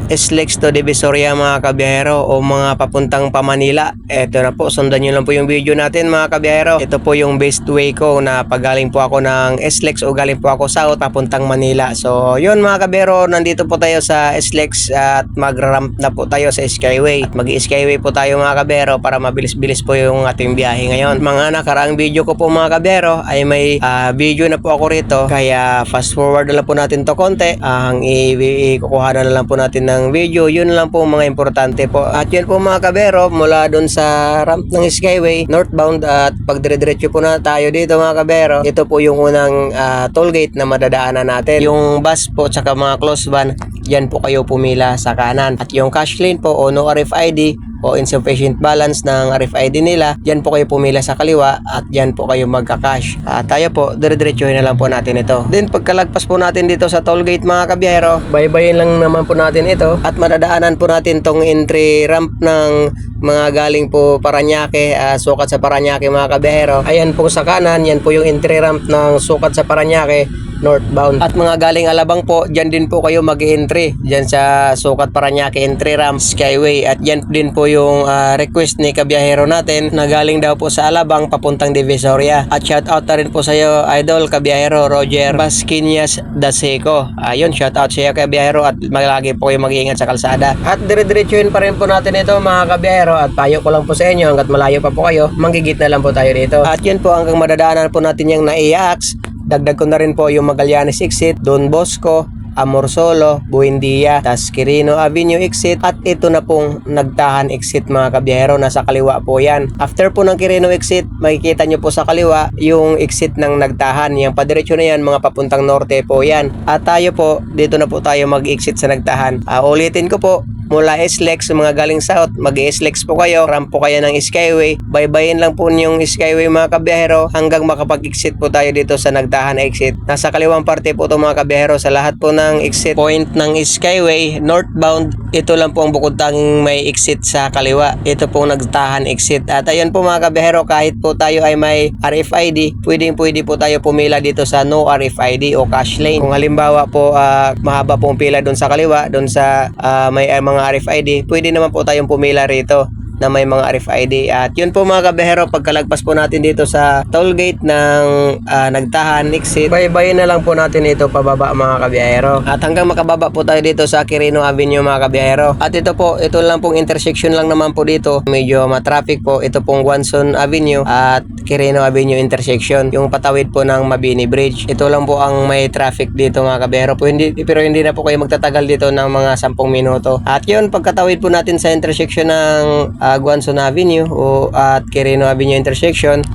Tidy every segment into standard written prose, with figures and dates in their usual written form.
SLEX to Divisoria mga kabiyahero o mga papuntang pa Manila. Ito na po, sundan nyo lang po yung video natin mga kabiyahero. Ito po yung best way ko na pagaling po ako ng SLEX o galing po ako south papuntang Manila. So yun mga kabiyahero, nandito po tayo sa SLEX at mag-ramp na po tayo sa Skyway. At mag-Skyway po tayo mga kabiyahero para mabilis-bilis po yung ating biyahe ngayon. Mga nakaraang video ko po mga kabiyahero ay may video na po ako rito, kaya fast forward na lang po natin to konti. Ang ikukuha na lang po natin ng video, yun lang po mga importante po. At yun po mga kabiyahero, mula dun sa ramp ng Skyway northbound at pag dire-diretso po na tayo dito mga kabiyahero, ito po yung unang toll gate na madadaanan natin. Yung bus po tsaka mga close van, yan po kayo pumila sa kanan. At yung cash lane po o no RFID o insufficient balance ng RFID nila, dyan po kayo pumila sa kaliwa at dyan po kayo magka-cash. Tayo po, dire-diretsuhin na lang po natin ito. Then pagkalagpas po natin dito sa toll gate mga kabiyahero, baybayin lang naman po natin ito at madadaanan po natin tong entry ramp ng mga galing po Parañaque, sukat sa Parañaque mga kabiyahero. Ayan po sa kanan, yan po yung entry ramp ng sukat sa Parañaque northbound. At mga galing Alabang po, dyan din po kayo mag-entry dyan sa sukat Parañaque entry ramp Skyway. At dyan din po yung request ni kabiyahero natin na galing daw po sa Alabang papuntang Divisoria. At shout out na rin po sa iyo idol kabiyahero Roger Basquinas Daseco. Ayun, shout out sa iyo kabiyahero at lagi po kayo mag-iingat sa kalsada. At dire-diretsuhin pa rin po natin ito mga kabiyahero at payo ko lang po sa inyo hanggat malayo pa po kayo, manggigit na lang po tayo dito. At yun po hanggang madadaanan po natin yung NAIAX. Dagdag ko na rin po yung Magallanes exit, Don Bosco, Amorsolo, Buendia, tas Quirino Avenue exit at ito na pong Nagtahan exit mga kabiyahero, nasa kaliwa po yan. After po ng Quirino exit, makikita nyo po sa kaliwa yung exit ng Nagtahan. Yung padiretso na yan, mga papuntang norte po yan. At tayo po, dito na po tayo mag-exit sa Nagtahan. Ulitin ko po, mula SLEX, mga galing south, mag-SLEX po kayo, ramp po kayo ng Skyway, baybayin lang po yung Skyway mga kabiyahero hanggang makapag-exit po tayo dito sa Nagtahan exit. Nasa kaliwang parte po ito mga kabiyahero, sa lahat po ng exit point ng Skyway northbound, ito lang po ang bukod tanging may exit sa kaliwa, ito pong Nagtahan exit. At ayun po mga kabiyahero, kahit po tayo ay may RFID, pwede po tayo pumila dito sa no RFID o cash lane. Kung halimbawa po mahaba pong pila doon sa kaliwa, doon sa may mga RFID, pwede naman po tayong pumila rito na may mga RFID. At yun po mga kabiyahero, pagkalagpas po natin dito sa toll gate ng Nagtahan exit, baybayin na lang po natin ito pababa mga kabiyahero. At hanggang makababa po tayo dito sa Quirino Avenue mga kabiyahero. At ito po, ito lang pong intersection lang naman po dito. Medyo matraffic po. Ito pong Guanzon Avenue at Quirino Avenue intersection. Yung patawid po ng Mabini Bridge. Ito lang po ang may traffic dito mga kabiyahero. Pero hindi na po kayo magtatagal dito ng mga 10 minuto. At yun, pagkatawid po natin sa intersection ng Guanzon Avenue at Quirino Avenue intersection,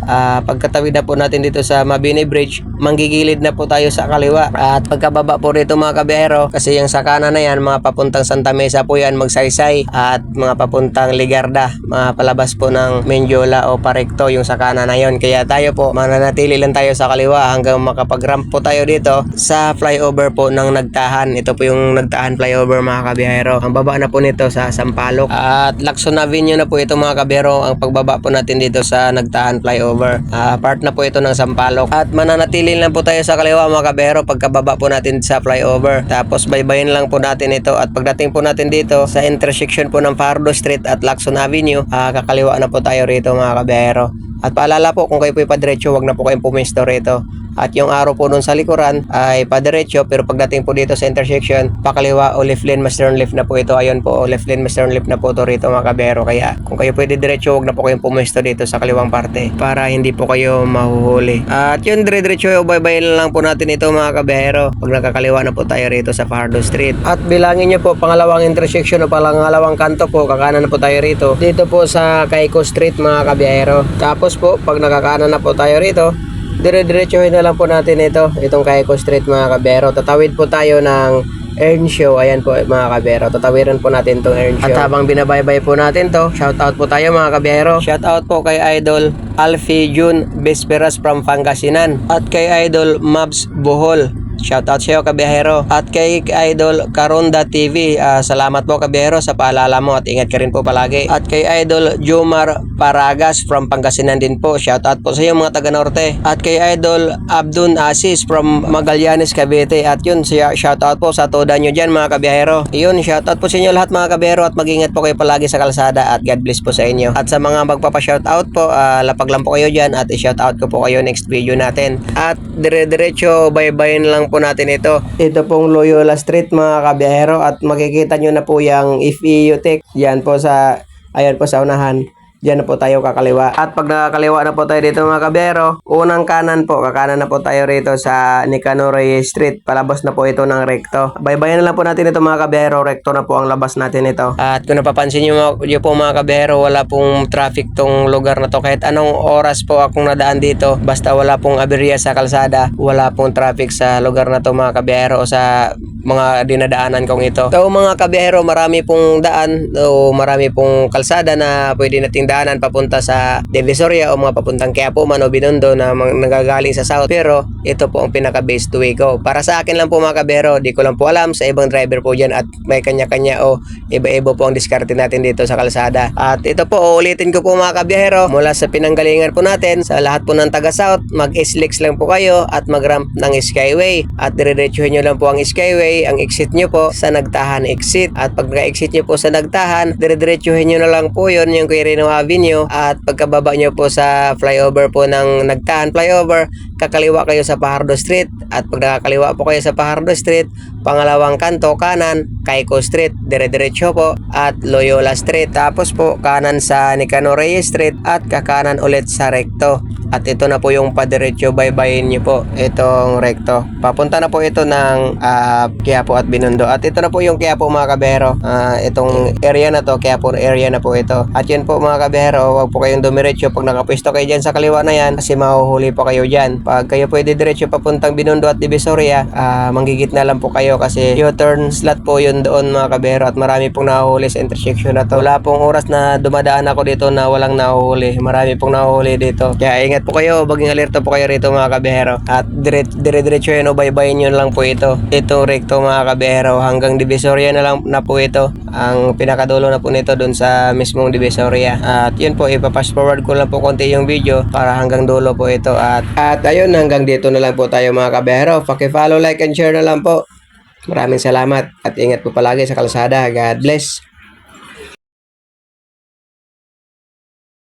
pagkatawid na po natin dito sa Mabini Bridge, manggigilid na po tayo sa kaliwa. At pagkababa po rito mga kabiyahero, kasi yung sa kanan na yan, mga papuntang Santa Mesa po yan, Magsaysay, at mga papuntang Ligarda, mga palabas po ng Mendiola o Parecto yung sa kanan na yon. Kaya tayo po, mananatili lang tayo sa kaliwa hanggang makapag-ramp po tayo dito sa flyover po ng Nagtahan. Ito po yung Nagtahan flyover mga kabiyahero. Ang baba na po nito sa Sampaloc at Lacson Avenue na po ito mga kabiyahero, ang pagbaba po natin dito sa Nagtahan flyover. Part na po ito ng Sampaloc. At mananatili lang po tayo sa kaliwa mga kabiyahero pagkababa po natin sa flyover. Tapos baybayin lang po natin ito at pagdating po natin dito sa intersection po ng Pardo Street at Lacson Avenue, kakaliwa na po tayo rito mga kabiyahero. At paalala po, kung kayo po ipadretso, wag na po kayong pumisto rito. At yung araw po dun sa likuran ay padiretso, pero pagdating po dito sa intersection, pakaliwa o left lane, mas turn left na po ito. Ayun po, o left lane, mas turn left na po ito rito mga kabiyahero. Kaya kung kayo pwede diretso, wag na po kayong pumisto dito sa kaliwang parte para hindi po kayo mahuhuli. At yun, dire-diretso o baybayin lang po natin ito mga kabiyahero pag nakakaliwa na po tayo rito sa Pardo Street. At bilangin nyo po, pangalawang intersection o pangalawang kanto po, kakanan na po tayo rito. Dito po sa Cayco Street mga kabiyahero. Tapos po, pag nakakanan na po tayo rito, dire-diretsuhin na lang po natin itong Cayco Street mga kabiyahero. Tatawid po tayo ng Earnshaw. Ayan po mga kabiyahero, tatawiran po natin itong Earnshaw. At habang binabaybay po natin to, shout out po tayo mga kabiyahero. Shout out po kay Idol Alfie June Besperas from Pangasinan at kay Idol Mabs Bohol Shoutout sa iyo kabiyahero. At kay Idol Karonda TV, salamat po kabiyahero sa paalala mo at ingat ka rin po palagi. At kay Idol Jomar Paragas from Pangasinan din po, shoutout po sa iyo mga taga Norte. At kay Idol Abdun Asis from Magallanes, Cavite. At yun, shoutout po sa toda nyo dyan mga kabiyahero. Yun, shoutout po sa inyo lahat mga kabiyahero at mag-ingat po kayo palagi sa kalsada at God bless po sa inyo. At sa mga magpapa-shoutout po, lapag lang po kayo dyan at i-shoutout ko po kayo next video natin. At dire-diretso, bye-bye lang po natin ito. Ito pong Loyola Street mga kabiyahero at makikita nyo na po yung FEU Tech. Yan po sa, ayan po sa unahan. Diyan na po tayo kakaliwa. At pag nakakaliwa na po tayo dito mga kabiyahero, unang kanan po, kakanan na po tayo rito sa Nicanor Reyes Street. Palabas na po ito ng rekto. Baybayan na lang po natin ito mga kabiyahero, rekto na po ang labas natin ito. At kung napapansin nyo po mga kabiyahero, wala pong traffic tong lugar na to. Kahit anong oras po akong nadaan dito, basta wala pong aberya sa kalsada, wala pong traffic sa lugar na to mga kabiyahero o sa mga dinadaanan kong ito. So mga kabiyahero, marami pong daan o marami pong kalsada na pwede nating daanan papunta sa Divisoria o mga papuntang Quiapo man o Binondo na nagagaling sa south. Pero ito po ang pinaka best way ko. Para sa akin lang po mga kabiyahero, di ko lang po alam sa ibang driver po dyan at may kanya-kanya o iba-iba po ang diskarte natin dito sa kalsada. At ito po, uulitin ko po mga kabiyahero, mula sa pinanggalingan po natin, sa lahat po ng taga south, mag-SLEX lang po kayo at mag-ramp ng Skyway. At dire-diretsuhin nyo lang po ang Skyway. Ang exit nyo po sa Nagtahan exit. At pag naka-exit nyo po sa Nagtahan, dire-diretsuhin nyo na lang po yun, yung Quirino Avenue. At pagkababa nyo po sa flyover po ng Nagtahan flyover, kakaliwa kayo sa Pajardo Street. At pag nakakaliwa po kayo sa Pajardo Street, pangalawang kanto kanan, Cayco Street, dire-diretso po at Loyola Street. Tapos po kanan sa Nicanor Reyes Street at kakanan ulit sa rekto. At ito na po yung padiretso, baybayin nyo po itong rekto. Papunta na po ito ng Quiapo at Binondo. At ito na po yung Quiapo mga kabiyahero. Itong area na to, Quiapo area na po ito. At yun po mga kabiyahero, huwag po kayong dumiretso pag nakapwesto kayo dyan sa kaliwa na yan kasi mahuhuli po kayo dyan. Pag kayo pwede diretso papuntang Binondo at Divisoria, manggigit na lang po kayo kasi U-turn slot po yun doon mga kabiyahero at marami pong nahuhuli sa intersection na to. Wala pong oras na dumadaan ako dito na walang nahuhuli. Marami pong nahuhuli dito. Kaya ingat po kayo, maging alerto po kayo rito mga kabiyahero. At dire-diretso yun o baybayin nyo lang po ito. Itong rekto mga kabiyahero hanggang Divisoria na lang na po ito. Ang pinakadulo na po nito dun sa mismong Divisoria. At yun po, ipapass forward ko lang po konti yung video para hanggang dulo po ito. At ayun, hanggang dito na lang po tayo mga kabiyahero. Paki-follow, like, and share na lang po. Maraming salamat at ingat po palagi sa kalsada. God bless.